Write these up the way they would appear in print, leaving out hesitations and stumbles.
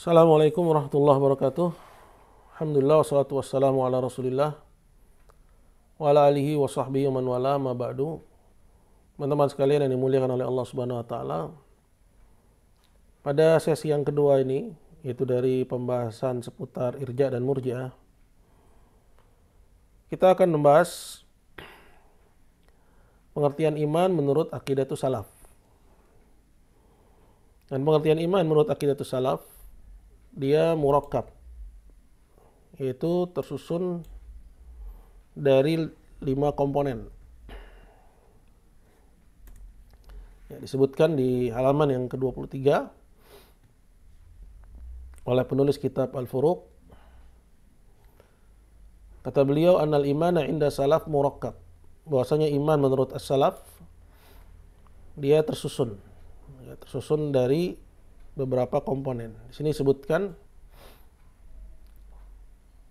Assalamualaikum warahmatullahi wabarakatuh. Alhamdulillah wassalatu wassalamu ala Rasulillah wa ala alihi wa sahbihi wa man wala ma ba'du. Teman-teman sekalian yang dimuliakan oleh Allah Subhanahu wa taala. Pada sesi yang kedua ini, yaitu dari pembahasan seputar irja dan murji'ah, kita akan membahas pengertian iman menurut aqidatus salaf. Dan pengertian iman menurut aqidatus salaf, dia murakkab, yaitu tersusun dari 5 komponen. Ya, disebutkan di halaman yang ke-23 oleh penulis kitab Al-Furuq. Kata beliau, annal imana inda salaf murakkab, bahwasanya iman menurut as-salaf dia tersusun dari beberapa komponen. Di sini disebutkan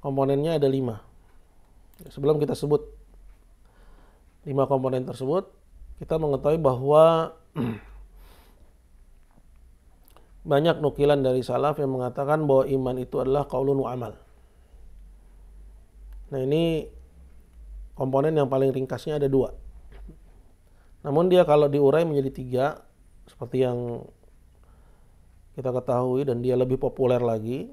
komponennya ada 5. Sebelum kita sebut 5 komponen tersebut, kita mengetahui bahwa banyak nukilan dari salaf yang mengatakan bahwa iman itu adalah qaulun wa amal. Nah, ini komponen yang paling ringkasnya ada 2. Namun dia kalau diurai menjadi 3, seperti yang kita ketahui dan dia lebih populer lagi,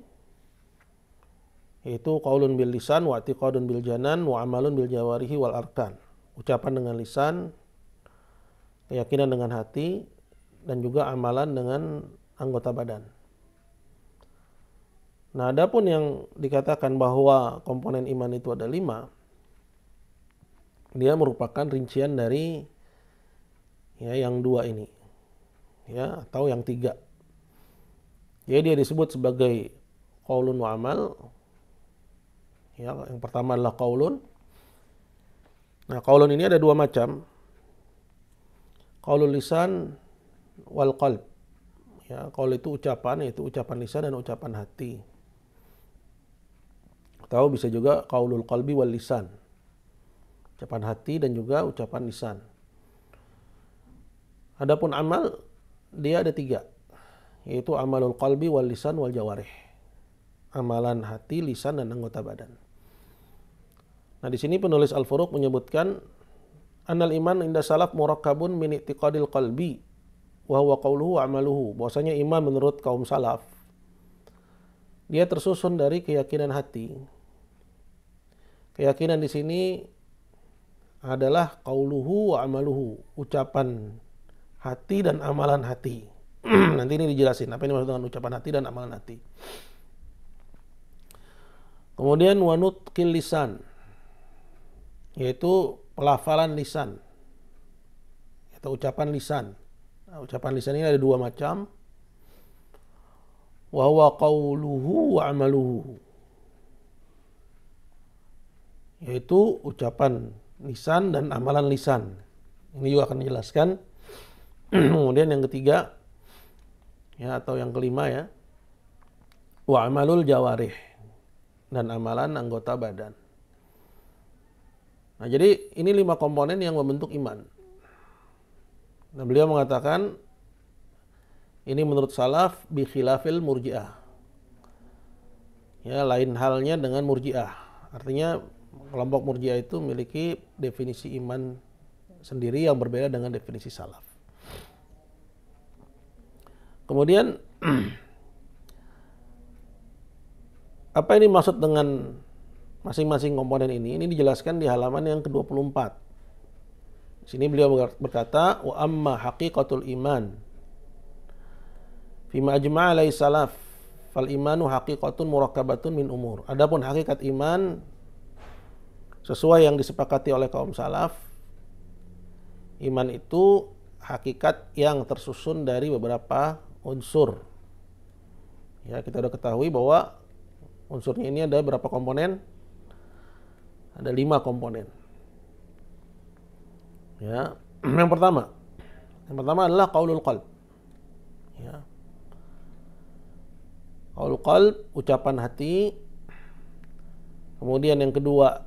yaitu qaulun bil lisan wa i'tiqadun bil janan wa amalun bil jawarihi wal arkan. Ucapan dengan lisan, keyakinan dengan hati, dan juga amalan dengan anggota badan. Nah, adapun yang dikatakan bahwa komponen iman itu ada 5, dia merupakan rincian dari yang 2 ini, atau yang 3. Jadi dia disebut sebagai qaulun wa amal. Yang pertama adalah qaulun. Nah, qaulun ini ada 2 macam. Qaulul lisan wal qalb. Qaul itu ucapan, yaitu ucapan lisan dan ucapan hati. Atau bisa juga qaulul qalbi wal lisan. Ucapan hati dan juga ucapan lisan. Adapun amal, dia ada 3. Yaitu amalul qalbi wal lisan wal jawarih. Amalan hati, lisan, dan anggota badan. Nah, di sini penulis Al-Furuq menyebutkan annal iman inda salaf murakkabun min i'tiqadil qalbi wa huwa qauluhu wa amaluhu. Bahwasanya iman menurut kaum salaf dia tersusun dari keyakinan hati. Keyakinan di sini adalah qauluhu wa amaluhu, ucapan hati dan amalan hati. Nanti ini dijelasin apa ini maksud dengan ucapan hati dan amalan hati. Kemudian wanutqil lisan, yaitu pelafalan lisan atau ucapan lisan. Nah, ucapan lisan ini ada 2 macam. Wa huwa qauluhu wa amaluhu, yaitu ucapan lisan dan amalan lisan. Ini juga akan dijelaskan. Kemudian yang ketiga, atau yang kelima, wa amalul jawarih, dan amalan anggota badan. Nah, jadi ini 5 komponen yang membentuk iman. Nah, beliau mengatakan ini menurut salaf bi khilafil murji'ah. Lain halnya dengan murji'ah. Artinya kelompok murji'ah itu memiliki definisi iman sendiri yang berbeda dengan definisi salaf. Kemudian apa ini maksud dengan masing-masing komponen ini? Ini dijelaskan di halaman yang ke-24. Di sini beliau berkata, wa amma haqiqatul iman fima ajma'a alaihi salaf fal imanu haqiqatun murakkabatun min umur. Adapun hakikat iman sesuai yang disepakati oleh kaum salaf, iman itu hakikat yang tersusun dari beberapa unsur. Kita sudah ketahui bahwa unsurnya ini ada berapa komponen? Ada 5 komponen. Yang pertama adalah qaulul qalb. Qaulul qalb, ucapan hati. Kemudian yang kedua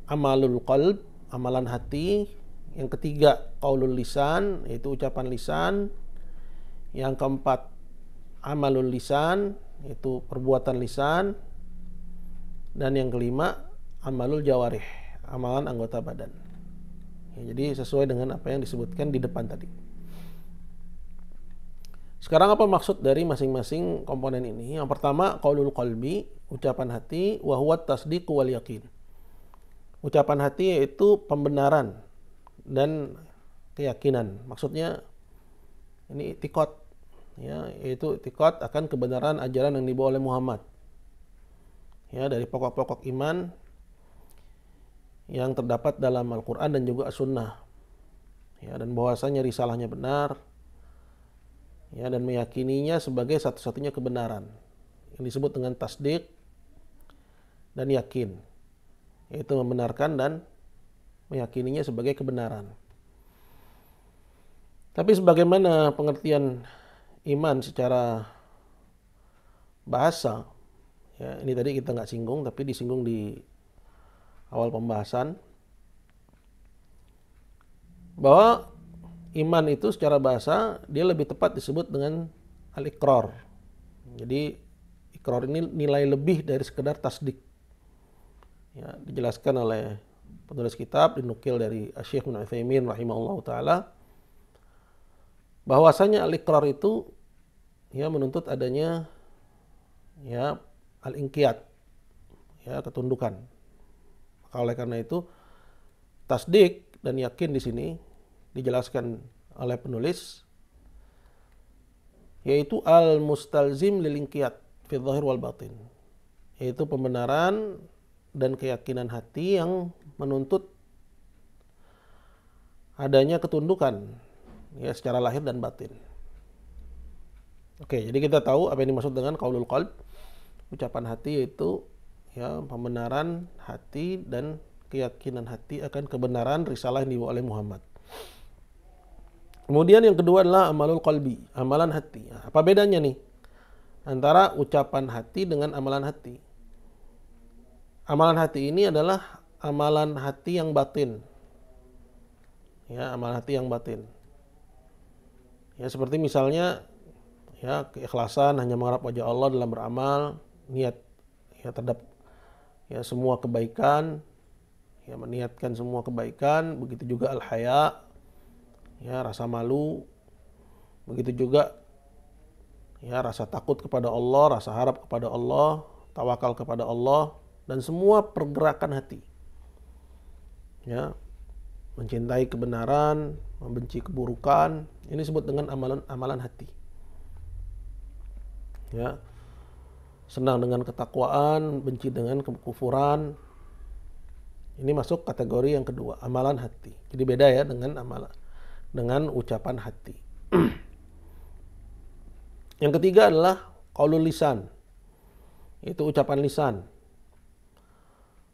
amalul qalb, amalan hati. Yang ketiga qaulul lisan, yaitu ucapan lisan. Yang keempat amalul lisan, itu perbuatan lisan, dan yang kelima amalul jawarih, amalan anggota badan. Ya, jadi sesuai dengan apa yang disebutkan di depan tadi. Sekarang apa maksud dari masing-masing komponen ini? Yang pertama, qaulul qalbi, ucapan hati, wa huwa tasdiq wal yaqin. Ucapan hati yaitu pembenaran dan keyakinan. Maksudnya ini i'tiqad, ya, yaitu i'tiqad akan kebenaran ajaran yang dibawa oleh Muhammad. Ya, dari pokok-pokok iman yang terdapat dalam Al-Qur'an dan juga As-Sunnah. Ya, dan bahwasanya risalahnya benar, ya, dan meyakininya sebagai satu-satunya kebenaran yang disebut dengan tasdik dan yakin, yaitu membenarkan dan meyakininya sebagai kebenaran. Tapi sebagaimana pengertian iman secara bahasa, ya, ini tadi kita nggak singgung tapi disinggung di awal pembahasan, bahwa iman itu secara bahasa dia lebih tepat disebut dengan al-iqrar. Jadi iqrar ini nilai lebih dari sekedar tasdik. Ya, dijelaskan oleh penulis kitab, dinukil dari Syekh Ibnu Utsaimin rahimahullahu taala, bahwasanya al-iqrar itu ya menuntut adanya ya al-inqiyad, ya, ketundukan. Maka oleh karena itu tasdik dan yakin di sini dijelaskan oleh penulis yaitu al-mustalzim lil inqiyad fi dhahir wal batin, yaitu pembenaran dan keyakinan hati yang menuntut adanya ketundukan, ya, secara lahir dan batin. Oke, jadi kita tahu apa yang dimaksud dengan qaulul qalb, ucapan hati, yaitu ya pembenaran hati dan keyakinan hati akan kebenaran risalah yang dibawa oleh Muhammad. Kemudian yang kedua adalah amalul qalbi, amalan hati. Nah, apa bedanya nih antara ucapan hati dengan amalan hati? Amalan hati ini adalah amalan hati yang batin. Ya, amalan hati yang batin. Ya, seperti misalnya ya keikhlasan, hanya mengharap wajah Allah dalam beramal, niat ya terhadap ya semua kebaikan, ya meniatkan semua kebaikan, begitu juga al-haya, ya rasa malu, begitu juga ya rasa takut kepada Allah, rasa harap kepada Allah, tawakal kepada Allah, dan semua pergerakan hati. Ya, mencintai kebenaran, membenci keburukan, ini disebut dengan amalan hati. Ya, senang dengan ketakwaan, benci dengan kekufuran. Ini masuk kategori yang kedua, amalan hati. Jadi beda ya dengan ucapan hati. Yang ketiga adalah qaulul lisan, itu ucapan lisan.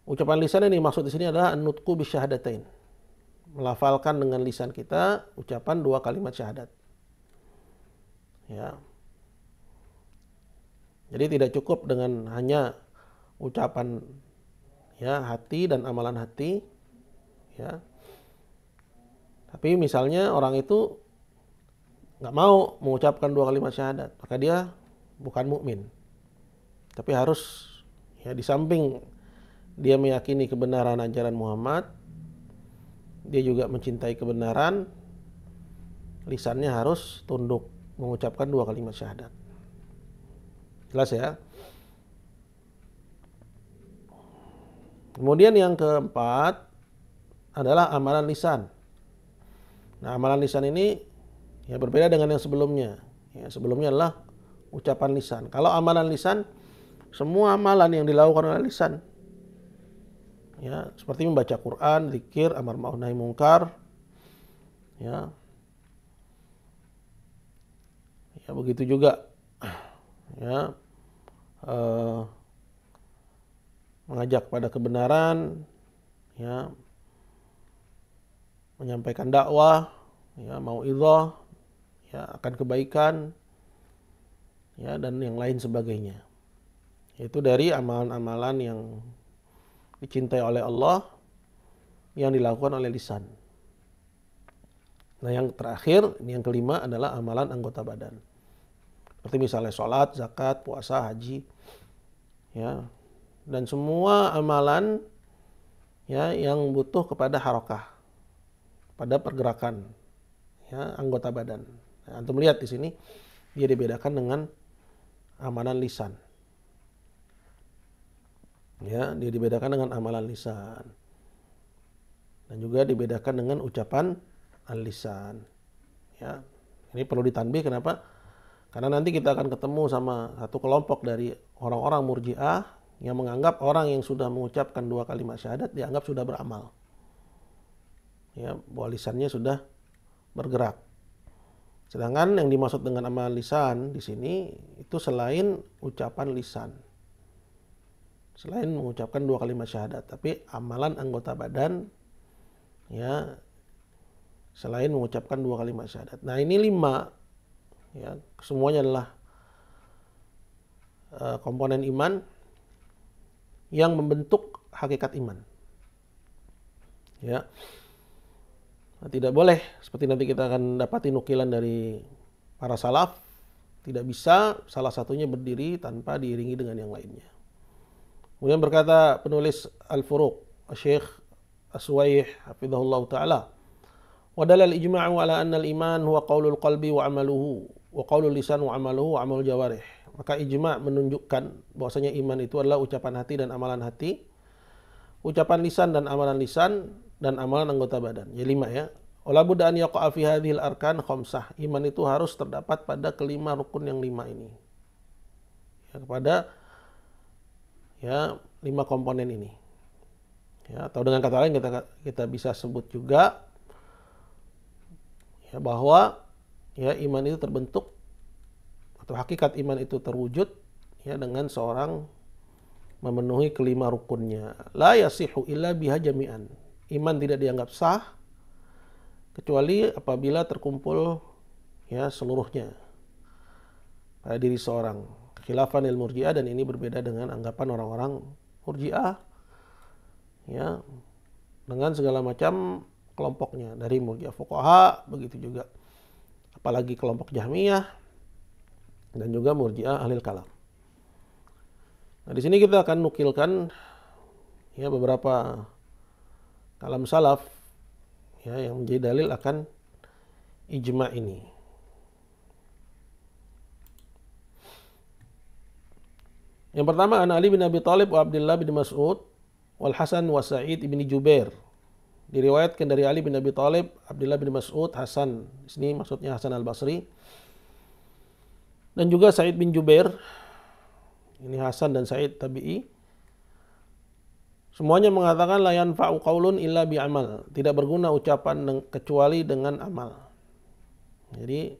Ucapan lisan ini maksud di sini adalah an-nutqu bisyahadatain, melafalkan dengan lisan kita ucapan dua kalimat syahadat. Ya. Jadi tidak cukup dengan hanya ucapan ya hati dan amalan hati, ya. Tapi misalnya orang itu nggak mau mengucapkan dua kalimat syahadat, maka dia bukan mukmin. Tapi harus ya di samping dia meyakini kebenaran ajaran Muhammad, dia juga mencintai kebenaran, lisannya harus tunduk mengucapkan dua kalimat syahadat. Jelas ya? Kemudian yang keempat adalah amalan lisan. Nah, amalan lisan ini ya berbeda dengan yang sebelumnya. Ya, sebelumnya adalah ucapan lisan. Kalau amalan lisan, semua amalan yang dilakukan oleh lisan, ya, seperti membaca Quran, zikir, amar ma'ruf nahi mungkar, ya, ya begitu juga, ya, mengajak pada kebenaran, ya, menyampaikan dakwah, ya, mau'izah, ya, akan kebaikan, ya, dan yang lain sebagainya. Itu dari amalan-amalan yang dicintai oleh Allah yang dilakukan oleh lisan. Nah, yang terakhir, ini yang kelima adalah amalan anggota badan. Seperti misalnya sholat, zakat, puasa, haji, ya, dan semua amalan ya yang butuh kepada harakah, pada pergerakan, ya, anggota badan. Nah, antum lihat di sini dia dibedakan dengan amalan lisan. Ya, dia dibedakan dengan amalan lisan. Dan juga dibedakan dengan ucapan al-lisan. Ya, ini perlu ditanbih kenapa? Karena nanti kita akan ketemu sama satu kelompok dari orang-orang Murji'ah yang menganggap orang yang sudah mengucapkan 2 kalimat syahadat dianggap sudah beramal. Ya, bahwa lisannya sudah bergerak. Sedangkan yang dimaksud dengan amalan lisan di sini itu selain ucapan lisan. Selain mengucapkan 2 kalimat syahadat, tapi amalan anggota badan ya selain mengucapkan 2 kalimat syahadat. Nah, ini 5 ya, semuanya adalah komponen iman yang membentuk hakikat iman. Ya. Nah, tidak boleh seperti nanti kita akan dapati nukilan dari para salaf, tidak bisa salah satunya berdiri tanpa diiringi dengan yang lainnya. Kemudian berkata penulis Al-Furuq, Syekh As-Suwaih hafizahullah taala, wa dalal ijma'u ala anna al-iman huwa qaulul qalbi wa amaluhu wa qaulul lisan wa amaluhu wa amalul jawarih. Maka ijma' menunjukkan bahwasanya iman itu adalah ucapan hati dan amalan hati, ucapan lisan dan amalan lisan, dan amalan anggota badan. Ya 5 ya. Wala budda an yaqa'a fi hadhil arkan khamsah. Iman itu harus terdapat pada kelima rukun yang 5 ini. Ya, kepada ya 5 komponen ini. Ya, atau dengan kata lain kita bisa sebut juga ya bahwa ya iman itu terbentuk atau hakikat iman itu terwujud ya dengan seorang memenuhi kelima rukunnya. La yasihu illa biha jami'an. Iman tidak dianggap sah kecuali apabila terkumpul ya seluruhnya pada diri seorang. Khilafan Murji'ah, dan ini berbeda dengan anggapan orang-orang Murji'ah ya dengan segala macam kelompoknya, dari Murji'ah fuqaha begitu juga apalagi kelompok Jahmiyah dan juga Murji'ah ahlil kalam. Nah, di sini kita akan nukilkan ya beberapa kalam salaf ya yang menjadi dalil akan ijma' ini. Yang pertama, an Ali bin Abi Thalib wa Abdullah bin Mas'ud wal Hasan wa Sa'id bin Jubair. Diriwayatkan dari Ali bin Abi Thalib, Abdullah bin Mas'ud, Hasan, di sini maksudnya Hasan Al-Basri, dan juga Sa'id bin Jubair. Ini Hasan dan Sa'id tabi'i. Semuanya mengatakan la yanfa'u qaulun illa bi amal. Tidak berguna ucapan kecuali dengan amal. Jadi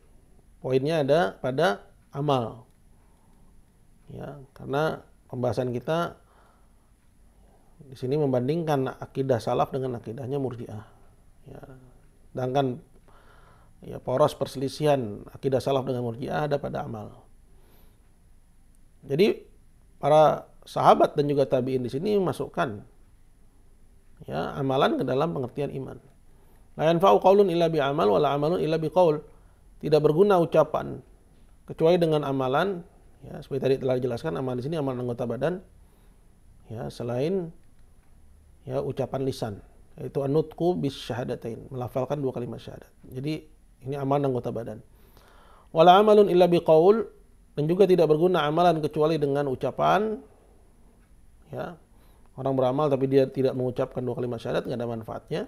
poinnya ada pada amal. Ya, karena pembahasan kita di sini membandingkan akidah salaf dengan akidahnya Murji'ah. Ya, sedangkan ya poros perselisihan akidah salaf dengan Murji'ah ada pada amal. Jadi para sahabat dan juga tabi'in di sini masukkan ya amalan ke dalam pengertian iman. La yanfa'u qaulun illa bi amal wa la amalun illa bi qaul. Tidak berguna ucapan kecuali dengan amalan. Ya, seperti tadi telah dijelaskan, amal di sini amalan anggota badan. Ya, selain ya ucapan lisan, yaitu an-nutqu bis syahadatain, melafalkan 2 kalimat syahadat. Jadi ini amalan anggota badan. Wala amalun illa bi qaul, dan juga tidak berguna amalan kecuali dengan ucapan. Ya, orang beramal tapi dia tidak mengucapkan 2 kalimat syahadat, enggak ada manfaatnya.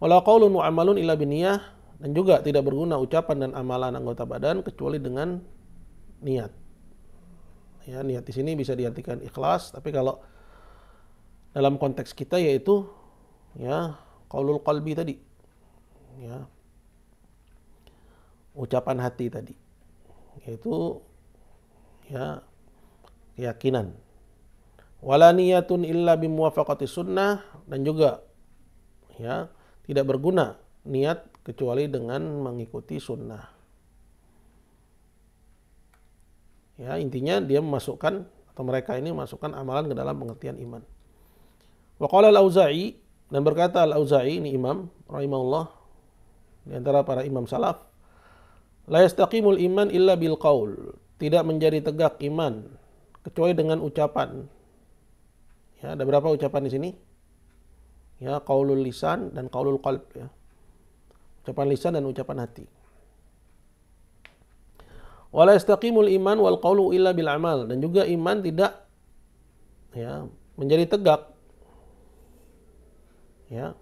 Wala qaulun wa amalun illa biniyah, dan juga tidak berguna ucapan dan amalan anggota badan kecuali dengan niat. Ya, niat di sini bisa diartikan ikhlas, tapi kalau dalam konteks kita yaitu ya qaulul qalbi tadi. Ya. Ucapan hati tadi. Yaitu ya keyakinan. Wala niyatun illa bimuwafaqati sunnah, dan juga ya tidak berguna niat kecuali dengan mengikuti sunnah. Ya, intinya dia memasukkan atau mereka ini memasukkan amalan ke dalam pengertian iman. Wa qala al-Auza'i, dan berkata al-Auza'i, ini imam rahimahullah di antara para imam salaf, La yastaqimul iman illa bil qaul. Tidak menjadi tegak iman kecuali dengan ucapan. Ya, ada berapa ucapan di sini? Ya, qaulul lisan dan qaulul qalb ya. Ucapan lisan dan ucapan hati. Wala yastaqimul iman wal qaulu illa bil amal, dan juga iman tidak ya menjadi tegak ya.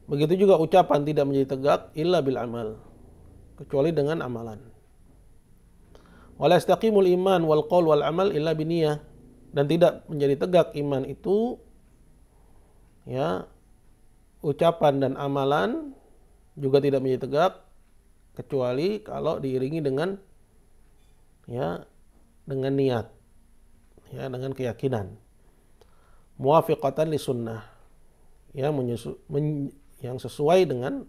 Begitu juga ucapan tidak menjadi tegak illa bil amal, kecuali dengan amalan. Wala yastaqimul iman wal qaul wal amal illa biniyah, dan tidak menjadi tegak iman itu ya, ucapan dan amalan juga tidak menjadi tegak kecuali kalau diiringi dengan ya, dengan niat ya, dengan keyakinan. Muwafiqatan li sunnah ya, yang sesuai dengan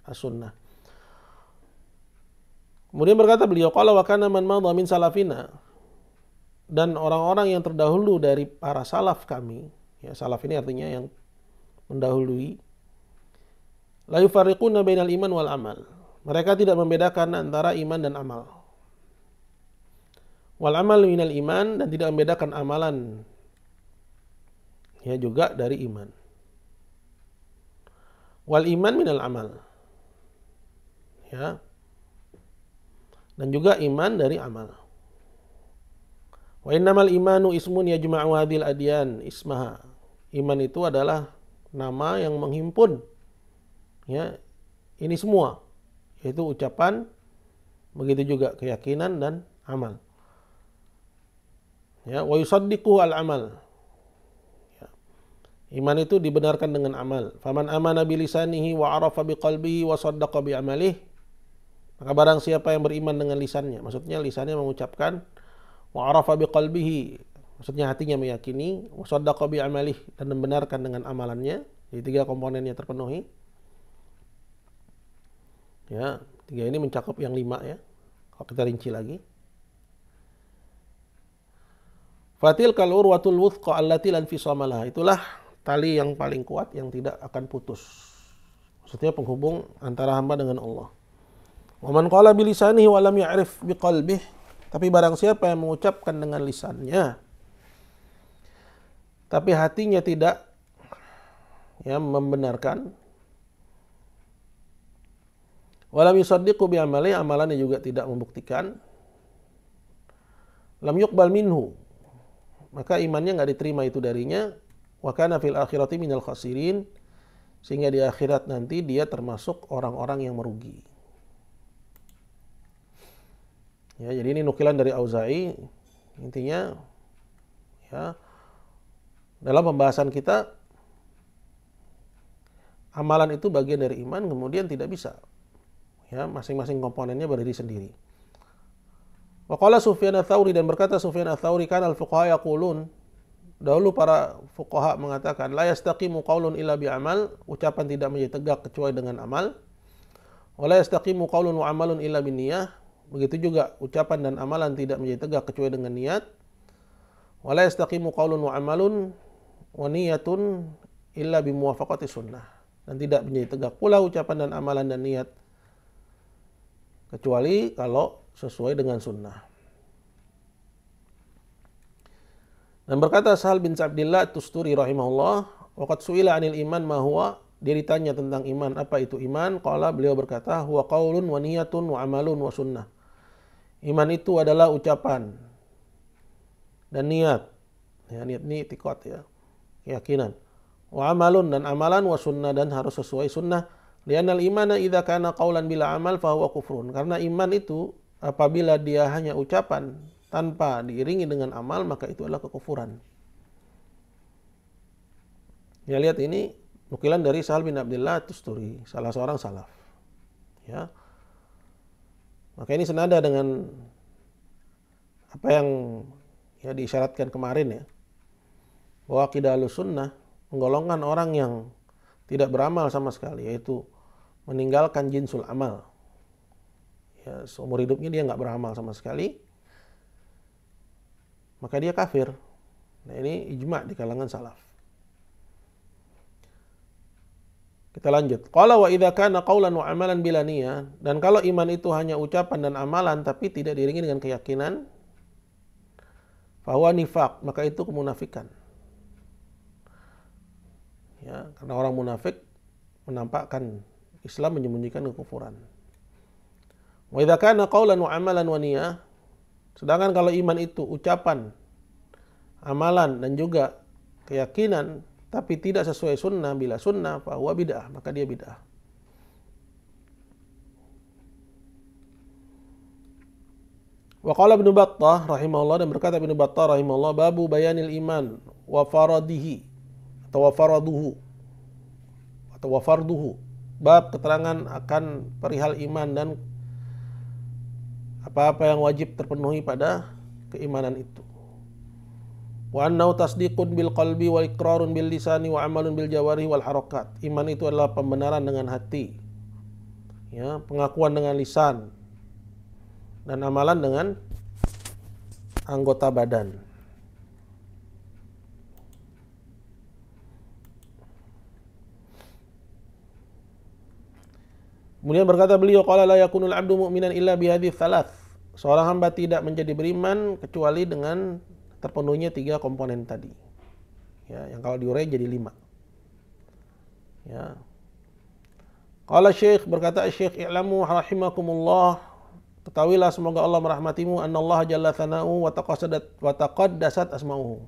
as-sunnah. Kemudian berkata beliau, qala wa kana man madha min salafina, dan orang-orang yang terdahulu dari para salaf kami, ya salaf ini artinya yang mendahului, la yufarriquna bainal iman wal amal. Mereka tidak membedakan antara iman dan amal. Wal amal minal iman, dan tidak membedakan amalan ya juga dari iman. Wal iman minal amal. Ya. Dan juga iman dari amal. Wa innamal imanu ismun yajma'u hadhil adyan ismaha. Iman itu adalah nama yang menghimpun ya ini semua, yaitu ucapan, begitu juga keyakinan dan amal. Ya, wa yusaddiqu al-amal. Ya. Iman itu dibenarkan dengan amal. Faman amana bilisanihi wa arafa biqalbihi wa saddaqa bi amalihi. Maka barang siapa yang beriman dengan lisannya, maksudnya lisannya mengucapkan, wa arafa biqalbihi, maksudnya hatinya meyakini, wa saddaqa bi amalihi, dan membenarkan dengan amalannya. Jadi 3 komponennya terpenuhi. Ya, 3 ini mencakup yang 5 ya. Kalau kita rinci lagi. Fatil kal urwatul wuthqa allati lan fisama laha. Itulah tali yang paling kuat yang tidak akan putus. Maksudnya penghubung antara hamba dengan Allah. Wa man qala bi lisanihi wa lam ya'rif bi qalbihi. Tapi barang siapa yang mengucapkan dengan lisannya tapi hatinya tidak ya membenarkan, wa lam yusaddiqu bi amali, amalannya juga tidak membuktikan, lam yuqbal minhu, maka imannya nggak diterima itu darinya, wa kana fil akhirati minal khasirin, sehingga di akhirat nanti dia termasuk orang-orang yang merugi. Ya, jadi ini nukilan dari Auza'i. Intinya ya, dalam pembahasan kita, amalan itu bagian dari iman, kemudian tidak bisa ya masing-masing komponennya berdiri sendiri. Wa qala Sufyan ats-Tsauri, dan berkata Sufyan ats-Tsauri, kan al-fuqaha yaqulun, dahulu para fuqaha mengatakan, la yastaqimu qaulun illa bi amal, ucapan tidak menjadi tegak kecuali dengan amal. Wa la yastaqimu qaulun wa amalun illa bin niyah, begitu juga ucapan dan amalan tidak menjadi tegak kecuali dengan niat. Wa la yastaqimu qaulun wa amalun wa niyatun illa bi muwafaqati sunnah, dan tidak menjadi tegak pula ucapan dan amalan dan niat kecuali kalau sesuai dengan sunnah. Dan berkata Sahal bin Abdillah Tusturi rahimahullah, waqad su'ila 'anil iman ma huwa, dia ditanya tentang iman, apa itu iman? Qala, beliau berkata, huwa qaulun wa niyatun wa amalun wa sunnah. Iman itu adalah ucapan dan niat. Ya, niat ini itikad ya, keyakinan. Wa amalun, dan amalan, wa sunnah, dan harus sesuai sunnah. Li'annal imana idza kana qaulan bila amal fa huwa kufrun. Karena iman itu apabila dia hanya ucapan tanpa diiringi dengan amal, maka itu adalah kekufuran. Ya, lihat ini nukilan dari Sahal bin Abdillah Tusturi, salah seorang salaf. Ya. Maka ini senada dengan apa yang ya diisyaratkan kemarin ya, bahwa akidah Ahlussunnah menggolongkan orang yang tidak beramal sama sekali, yaitu meninggalkan jinsul amal. Ya, seumur hidupnya dia nggak beramal sama sekali, maka dia kafir. Nah, ini ijma' di kalangan salaf. Kita lanjut. Qala wa idza kana qaulan wa amalan bila niyah, dan kalau iman itu hanya ucapan dan amalan tapi tidak diiringi dengan keyakinan, fahuwa nifaq, maka itu kemunafikan. Ya, karena orang munafik menampakkan Islam, menyembunyikan kekufuran. Wa idza kana qaulan wa amalan wa niyah, sedangkan kalau iman itu ucapan, amalan dan juga keyakinan tapi tidak sesuai sunnah, bila sunnah fahuwa bid'ah, maka dia bid'ah. Wa qala Ibnu Battah rahimahullah, dan berkata Ibnu Battah rahimahullah, babu bayanil iman wa faradihi atau wa faraduhu atau wa farduhu, bab keterangan akan perihal iman dan apa-apa yang wajib terpenuhi pada keimanan itu. Wa annahu tasdiqun bil qalbi wa iqrarun bil lisani wa amalun bil jawarihi wal harakat. Iman itu adalah pembenaran dengan hati, ya, pengakuan dengan lisan, dan amalan dengan anggota badan. Kemudian berkata beliau, qala la yakunul abdu mu'minan illa bihadhihi thalath. Seorang hamba tidak menjadi beriman kecuali dengan terpenuhnya 3 komponen tadi. Ya, yang kalau diurai jadi 5. Ya. Qala Syekh, berkata Syekh, i'lamu rahimakumullah, ketahuilah semoga Allah merahmatimu, annallaha jalla tsana'u wa taqaddasat asma'uhu.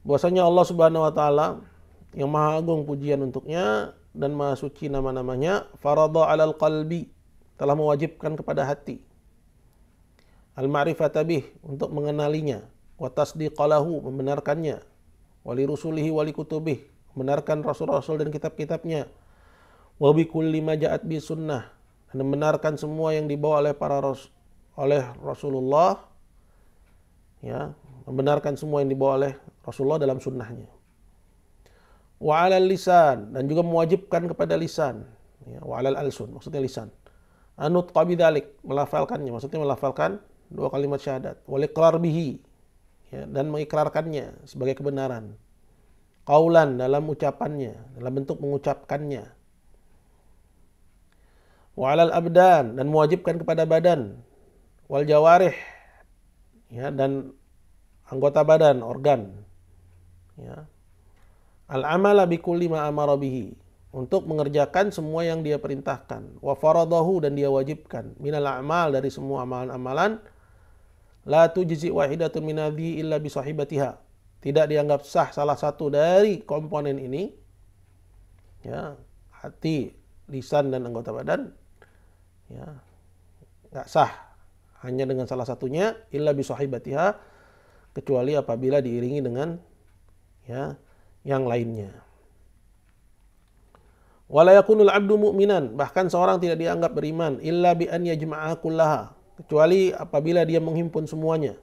Bahwasanya Allah Subhanahu wa taala yang maha agung pujian untuknya dan maha suci nama-namanya, farada 'alal qalbi, telah mewajibkan kepada hati, al-ma'rifata bih, untuk mengenalinya, wa tasdiqalahu, membenarkannya, wali rusulihi wali kutubih, membenarkan rasul-rasul dan kitab-kitabnya, wa bi kulli ma ja'at bi sunnah, dan membenarkan semua yang dibawa oleh oleh Rasulullah, ya, membenarkan semua yang dibawa oleh Rasulullah dalam sunnahnya. Wa 'alal lisan, dan juga mewajibkan kepada lisan, ya, wa 'alal alsun, maksudnya lisan, anut qabidzalik, melafalkannya, maksudnya melafalkan 2 kalimat syahadat, wal iqrar bihi, ya, dan mengikrarkannya sebagai kebenaran, qaulan, dalam ucapannya, dalam bentuk mengucapkannya, wa 'alal abdan, dan mewajibkan kepada badan, wal jawarih, ya, dan anggota badan, organ, ya, al-amala bi kulli ma amara bihi, untuk mengerjakan semua yang dia perintahkan, wa faradahu, dan dia wajibkan, minal a'mal, dari semua amalan-amalan, la tujzi wahidatun min hadhi illa bi sahibatiha, tidak dianggap sah salah satu dari komponen ini, ya, hati, lisan dan anggota badan, ya, enggak sah hanya dengan salah satunya, illa bi sahibatiha, kecuali apabila diiringi dengan, ya, yang lainnya. Wala yakunul abdu mu'minan, bahkan seorang tidak dianggap beriman, illa bi an yajma'a kullaha, kecuali apabila dia menghimpun semuanya,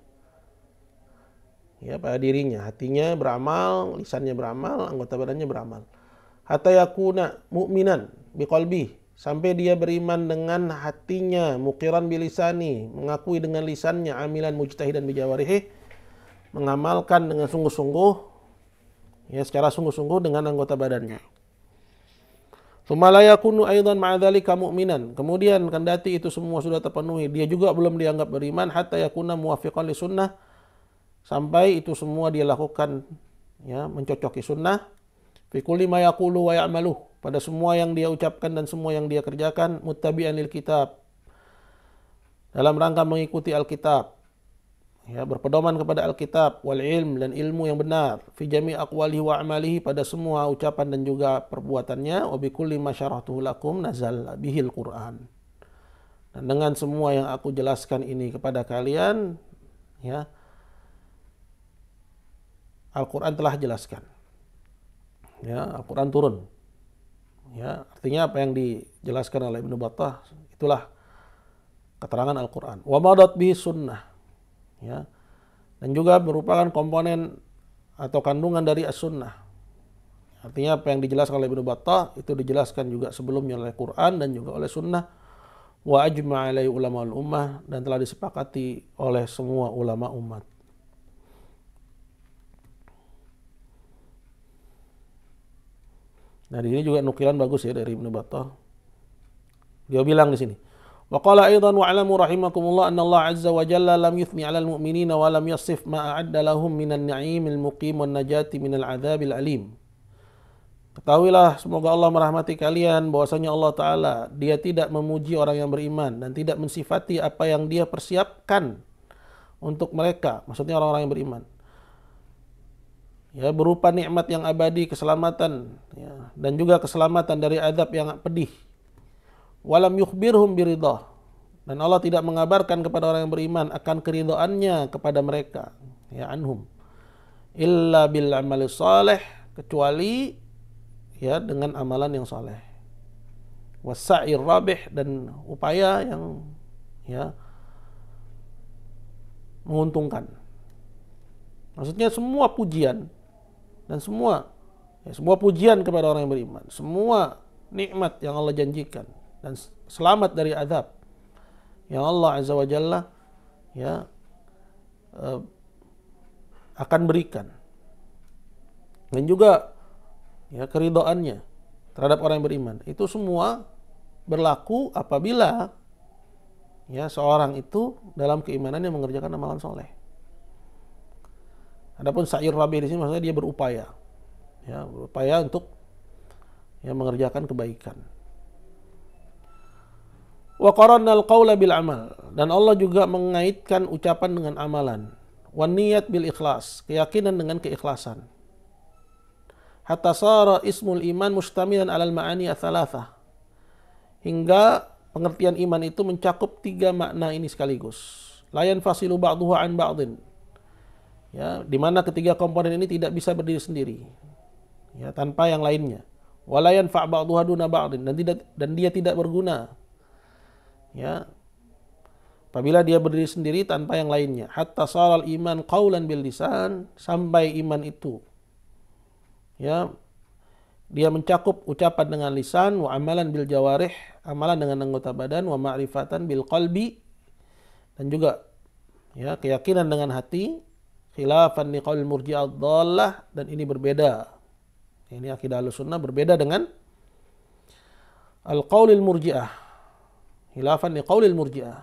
ya, pada dirinya, hatinya beramal, lisannya beramal, anggota badannya beramal. Hatta yakuna mu'minan biqalbi, sampai dia beriman dengan hatinya, muqiran bilisani, mengakui dengan lisannya, amilan mujtahidan bijawarihi, mengamalkan dengan sungguh-sungguh, ya, secara sungguh-sungguh dengan anggota badannya. Tsumma la yakunu aidan ma'a dzalika mu'minan, kemudian kendati itu semua sudah terpenuhi, dia juga belum dianggap beriman, hatta yakuna muwafiqan li sunnah, sampai itu semua dia lakukan, ya, mencocoki sunnah, fi kulli ma yaqulu wa ya'malu, pada semua yang dia ucapkan dan semua yang dia kerjakan, muttabi'an lil kitab, dalam rangka mengikuti Alkitab, ya, berpedoman kepada Alkitab, wal ilm, dan ilmu yang benar, fi jami' aqwalihi wa amalihi, pada semua ucapan dan juga perbuatannya, wa bi kulli ma syarahtuhu lakum nazal bihil Qur'an, dan dengan semua yang aku jelaskan ini kepada kalian, ya, Al-Qur'an telah jelaskan, ya, Al-Qur'an turun, ya, artinya apa yang dijelaskan oleh Ibnu Battah itulah keterangan Al-Qur'an. Wa madat bihi sunnah, ya, dan juga merupakan komponen atau kandungan dari as-sunnah. Artinya apa yang dijelaskan oleh Ibnu Battah itu dijelaskan juga sebelumnya oleh Quran dan juga oleh sunnah. Wa ajma'a alaihi ulama al-ummah, dan telah disepakati oleh semua ulama umat. Nah, di sini juga nukilan bagus ya dari Ibnu Battah. Dia bilang di sini, wa qala aidan wa'lamu rahimakumullah anna Allah azza wa jalla lam yuthni 'alal mu'minina wa lam yasif ma a'adda lahum minan na'imil muqim wan najati minal 'adzabil alim. Ketahuilah, semoga Allah merahmati kalian, bahwasanya Allah Ta'ala, dia tidak memuji orang yang beriman dan tidak mensifati apa yang dia persiapkan untuk mereka, maksudnya orang-orang yang beriman, ya, berupa nikmat yang abadi, keselamatan, ya, dan juga keselamatan dari azab yang pedih. Walam yukhbirhum biridah, dan Allah tidak mengabarkan kepada orang yang beriman akan keridhaannya kepada mereka, ya, anhum, illa bil amali salih, kecuali, ya, dengan amalan yang saleh, wasa'ir rabih, dan upaya yang, ya, menguntungkan. Maksudnya semua pujian dan semua pujian kepada orang yang beriman, semua nikmat yang Allah janjikan dan selamat dari azab yang Allah azza wa jalla, ya, akan berikan, dan juga, ya, keridhaannya terhadap orang yang beriman, itu semua berlaku apabila, ya, seorang itu dalam keimanannya mengerjakan amalan soleh. Adapun sa'ir rabi di sini maksudnya dia berupaya, ya, berupaya untuk, ya, mengerjakan kebaikan. Wa qarana al-qaula bil amal, dan Allah juga mengaitkan ucapan dengan amalan. Wan niyat bil ikhlas, keyakinan dengan keikhlasan. Hatta sara ismul iman mustamilan alal ma'ani ats-tsalatsah, hingga pengertian iman itu mencakup 3 makna ini sekaligus. La yanfasilu ba'duhu an ba'din, ya, di mana ketiga komponen ini tidak bisa berdiri sendiri, ya, tanpa yang lainnya. Wala yanfa' ba'duha duna ba'din, dan dia tidak berguna, ya, apabila dia berdiri sendiri tanpa yang lainnya. Hatta saral iman qaulan bil lisan, sampai iman itu, ya, dia mencakup ucapan dengan lisan, wa amalan bil jawarih, amalan dengan anggota badan, wa ma'rifatan bil qalbi, dan juga, ya, keyakinan dengan hati. Khilafan liqaul murji'ah dhallah, dan ini berbeda, ini akidah Ahlussunnah berbeda dengan al-qaulil murji'ah. Khilafan liqaulil murji'ah,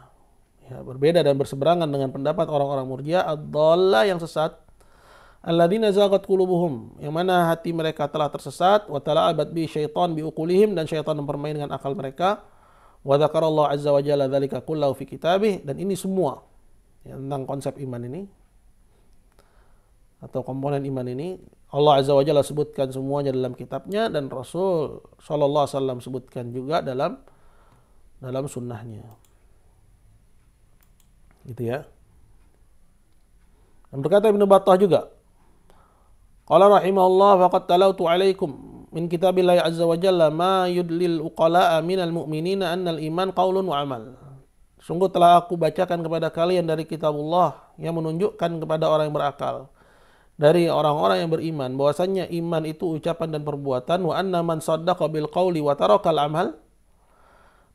ya, berbeda dan berseberangan dengan pendapat orang-orang murji'ah ad-dhallah, yang sesat. Alladzina zaghat qulubuhum, yang mana hati mereka telah tersesat. Wa tala'abat bi syaitan bi uqulihim, dan syaitan mempermain dengan akal mereka. Wa dzakarallahu azza wa jalla dzalika kullahu fi kitabih, dan ini semua, ya, tentang konsep iman ini atau komponen iman ini Allah azza wa jalla sebutkan semuanya dalam kitabnya, dan Rasul sallallahu alaihi wasallam sebutkan juga dalam sunnahnya, gitu, ya. Dan berkata Ibnu Battah juga, qala rahimahullah, faqad talautu alaikum min kitabillahi azza wa jalla ma yudlil uqala'a minal mu'minina annal iman qaulun wa amal. Sungguh telah aku bacakan kepada kalian dari kitabullah yang menunjukkan kepada orang yang berakal dari orang-orang yang beriman bahwasannya iman itu ucapan dan perbuatan, wa anna man saddaqa bil qauli wa tarakal amal,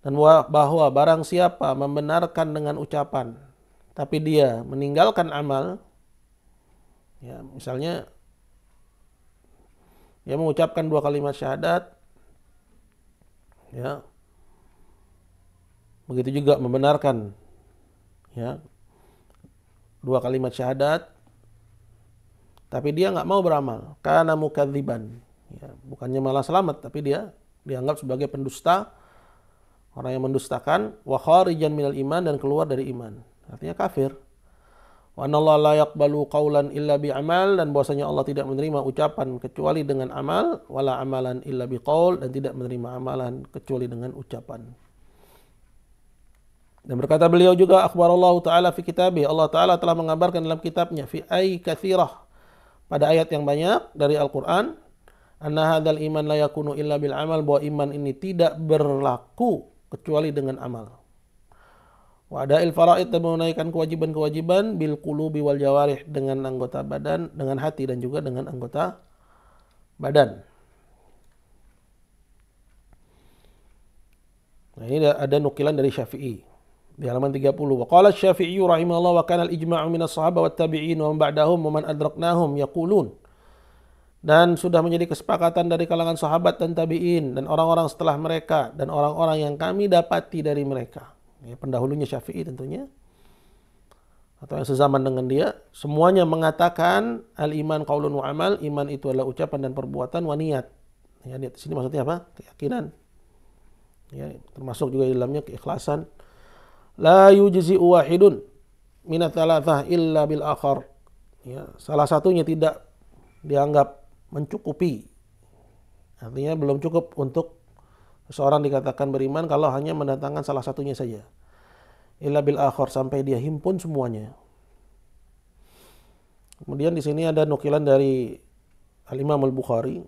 dan bahwa barang siapa membenarkan dengan ucapan tapi dia meninggalkan amal, ya, misalnya dia mengucapkan 2 kalimat syahadat, ya, begitu juga membenarkan, ya, 2 kalimat syahadat, tapi dia nggak mau beramal, kana mukadziban, ya, bukannya malah selamat, tapi dia dianggap sebagai pendusta, orang yang mendustakan, wa kharijan minal iman, dan keluar dari iman, artinya kafir. Wa anallahu la yaqbalu qaulan illa bi amal, dan bahwasanya Allah tidak menerima ucapan kecuali dengan amal, wala amalan illa bi qaul, dan tidak menerima amalan kecuali dengan ucapan. Dan berkata beliau juga, akhbarallahu ta'ala fi kitabih, Allah Ta'ala telah mengabarkan dalam kitabnya, fi ay katsirah, pada ayat yang banyak dari Al-Quran, anna hadzal iman la yakunu illa bil amal, bahwa iman ini tidak berlaku kecuali dengan amal. Wa ada'il faraid, dan menunaikan kewajiban-kewajiban, bil qulubi wal jawarih, dengan anggota badan, dengan hati, dan juga dengan anggota badan. Nah, ini ada nukilan dari Syafi'i di halaman 30. Wa qala Syafi'i rahimahullah, wa kana al-ijma'u min as-sahabah wat tabi'in wa man ba'dahum wa man adraknahum yaqulun, Dan sudah menjadi kesepakatan dari kalangan sahabat dan tabi'in dan orang-orang setelah mereka dan orang-orang yang kami dapati dari mereka. Ya, pendahulunya Syafi'i tentunya, atau yang sezaman dengan dia, semuanya mengatakan al-iman qaulun wa amal, iman itu adalah ucapan dan perbuatan wa niat. Ya, niat di sini maksudnya apa? Keyakinan. Ya, termasuk juga di dalamnya keikhlasan. La yujzi'u wahidun minat thalathah illa bil akhar. Ya, salah satunya tidak dianggap mencukupi. Artinya belum cukup untuk seseorang dikatakan beriman kalau hanya mendatangkan salah satunya saja. Illa bil akhar, sampai dia himpun semuanya. Kemudian di sini ada nukilan dari Al-Imam Al-Bukhari.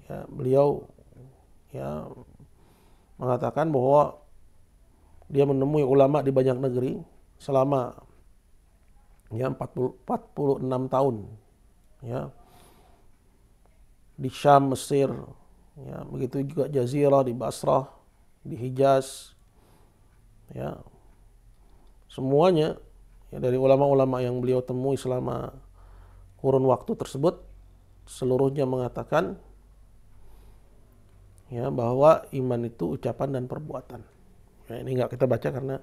Ya, beliau ya mengatakan bahwa dia menemui ulama di banyak negeri selama ya 46 tahun. Ya, di Syam, Mesir, ya, begitu juga Jazirah, di Basrah, di Hijaz, ya, semuanya ya, dari ulama-ulama yang beliau temui selama kurun waktu tersebut, seluruhnya mengatakan ya bahwa iman itu ucapan dan perbuatan. Ya, ini nggak kita baca karena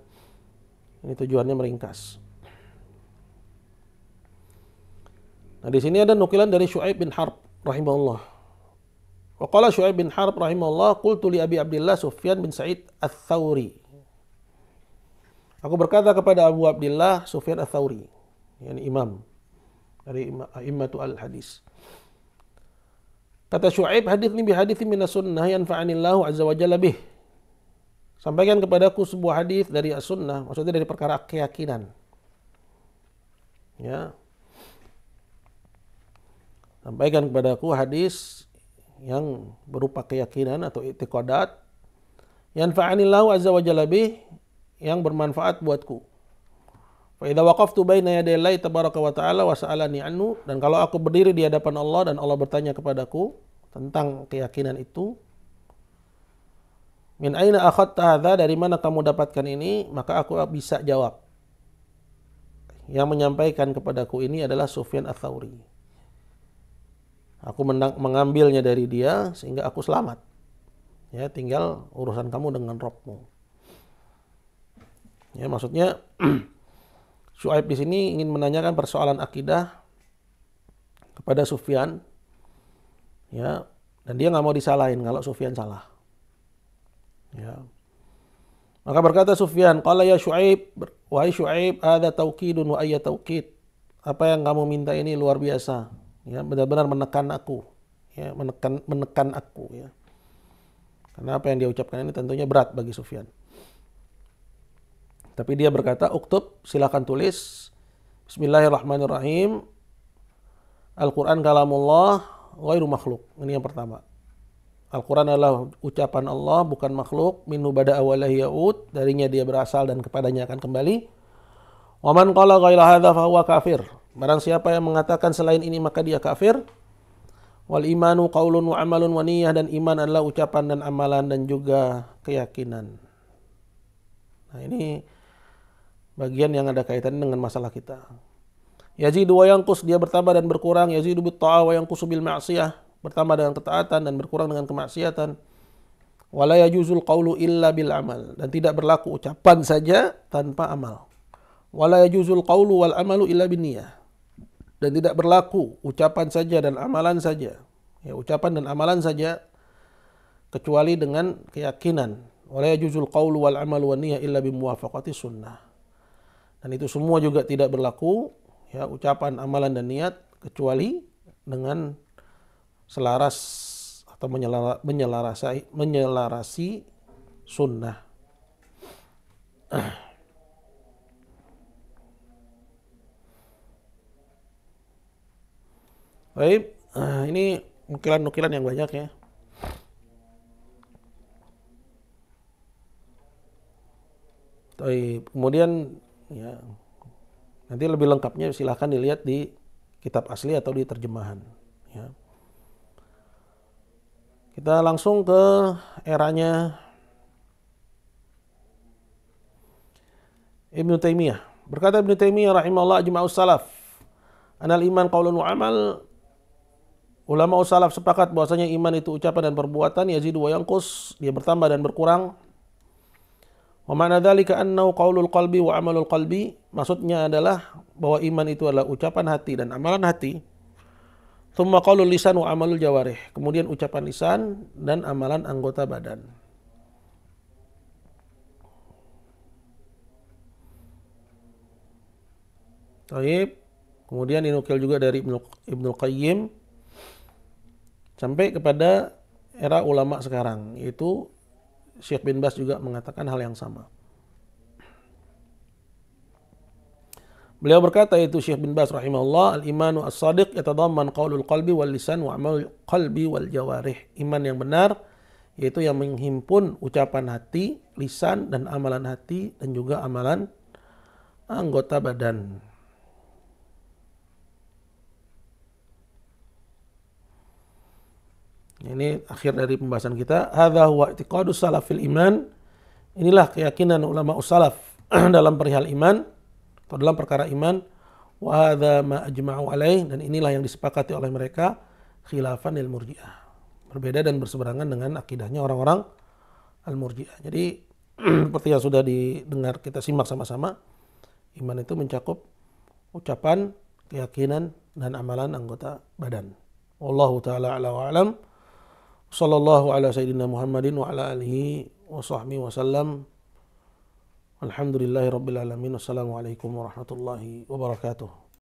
ini tujuannya meringkas. Nah, di sini ada nukilan dari Syu'aib bin Harb rahimahullah. Wa qala Syu'aib bin Harb rahimahullah, qultu li Abi Abdullah Sufyan bin Sa'id Ats-Tsauri. Aku berkata kepada Abu Abdullah Sufyan Ats-Tsauri, yakni imam dari a'immatul al-hadis. Kata Syu'aib, haditsni bi haditsin minas sunnah yanfa'anillahu azza wa jalla bih. Sampaikan kepadaku sebuah hadis dari as-sunnah, maksudnya dari perkara keyakinan. Ya. Sampaikan kepadaku hadis yang berupa keyakinan atau i'tiqadat, yanfa'anillahu azza wa jalla bih, yang bermanfaat buatku. Fa idza waqaftu baina yaday Allah tabaraka wa ta'ala wa sa'alani anhu, dan kalau aku berdiri di hadapan Allah dan Allah bertanya kepadaku tentang keyakinan itu, min aina akhadta hadza, dari mana kamu dapatkan ini, maka aku bisa jawab, yang menyampaikan kepadaku ini adalah Sufyan Ats-Tsauri. Aku mengambilnya dari dia sehingga aku selamat. Ya, tinggal urusan kamu dengan Rabbmu. Ya, maksudnya Syu'aib di sini ingin menanyakan persoalan akidah kepada Sufyan. Ya, dan dia nggak mau disalahin kalau Sufyan salah. Ya. Maka berkata Sufyan, qala ya Syu'aib, wahai Syu'aib, ada taukidun wa ayya taukid. Apa yang kamu minta ini luar biasa. Ya, benar-benar menekan aku. Ya, menekan aku, ya. Karena apa yang dia ucapkan ini tentunya berat bagi Sufyan. Tapi dia berkata, uktub, silakan tulis. Bismillahirrahmanirrahim. Al-Quran kalamullah ghairu makhluk. Ini yang pertama. Al-Quran adalah ucapan Allah, bukan makhluk. Minhu bada'a wa ilahi ya'ud. Darinya dia berasal dan kepadanya akan kembali. Wa man qala ghaira hadza fa huwa kafir. Barang siapa yang mengatakan selain ini maka dia kafir. Wal imanu qaulun wa amalun wa niyyah, dan iman adalah ucapan dan amalan dan juga keyakinan. Nah, ini bagian yang ada kaitannya dengan masalah kita. Yazidu wa yanqus, dia bertambah dan berkurang. Yazidu bit ta'ah wa yanqusu bil ma'siyah, bertambah dengan ketaatan dan berkurang dengan kemaksiatan. Wala yajuzul qaulu illa bil amal, dan tidak berlaku ucapan saja tanpa amal. Wala yajuzul qaulu wal amalu illa bin niyyah, dan tidak berlaku ucapan saja dan amalan saja. Ya, ucapan dan amalan saja kecuali dengan keyakinan. Wala yajuzul qaulu wal amalu wan niyyah illa bi muwafaqati sunnah. Dan itu semua juga tidak berlaku, ya, ucapan, amalan dan niat kecuali dengan selaras atau menyelarasi sunnah. Baik, ini nukilan-nukilan yang banyak, ya. Baik, kemudian ya, nanti lebih lengkapnya silahkan dilihat di kitab asli atau di terjemahan. Ya. Kita langsung ke eranya Ibnu Taimiyah. Berkata Ibnu Taimiyah rahimahullah, ajma'us salaf anal iman qaulun wa amal ulama salaf sepakat bahwasanya iman itu ucapan dan perbuatan, yazidu wa yanqus, dia bertambah dan berkurang. Wa ma'na dzalika annahu qaulul qalbi wa amalul qalbi, maksudnya adalah bahwa iman itu adalah ucapan hati dan amalan hati. Tsumma qaulul lisan wa amalul jawarih, kemudian ucapan lisan dan amalan anggota badan. Baik. Kemudian dinukil juga dari Ibnul Qayyim sampai kepada era ulama sekarang, yaitu Syekh bin Baz juga mengatakan hal yang sama. Beliau berkata, itu Syekh bin Baz rahimahullah, al-imanu as-sadiq yatadamman qaulul qalbi wal lisan wa amalul qalbi wal jawarih. Iman yang benar yaitu yang menghimpun ucapan hati, lisan dan amalan hati dan juga amalan anggota badan. Ini akhir dari pembahasan kita. Hadza huwa i'tiqadus salaf fil iman. Inilah keyakinan ulama salaf dalam perihal iman atau dalam perkara iman. Wa hadza ma ajma'u alaih, dan inilah yang disepakati oleh mereka, khilafan lil murji'ah. Berbeda dan berseberangan dengan akidahnya orang-orang al-murji'ah. Jadi seperti yang sudah didengar, kita simak sama-sama, iman itu mencakup ucapan, keyakinan dan amalan anggota badan. Wallahu taala a'la wa a'lam. Sallallahu ala sayyidina Muhammadin wa ala alihi wa sahbihi wa sallam. Alhamdulillahi rabbil alamin. Wassalamualaikum warahmatullahi wabarakatuh.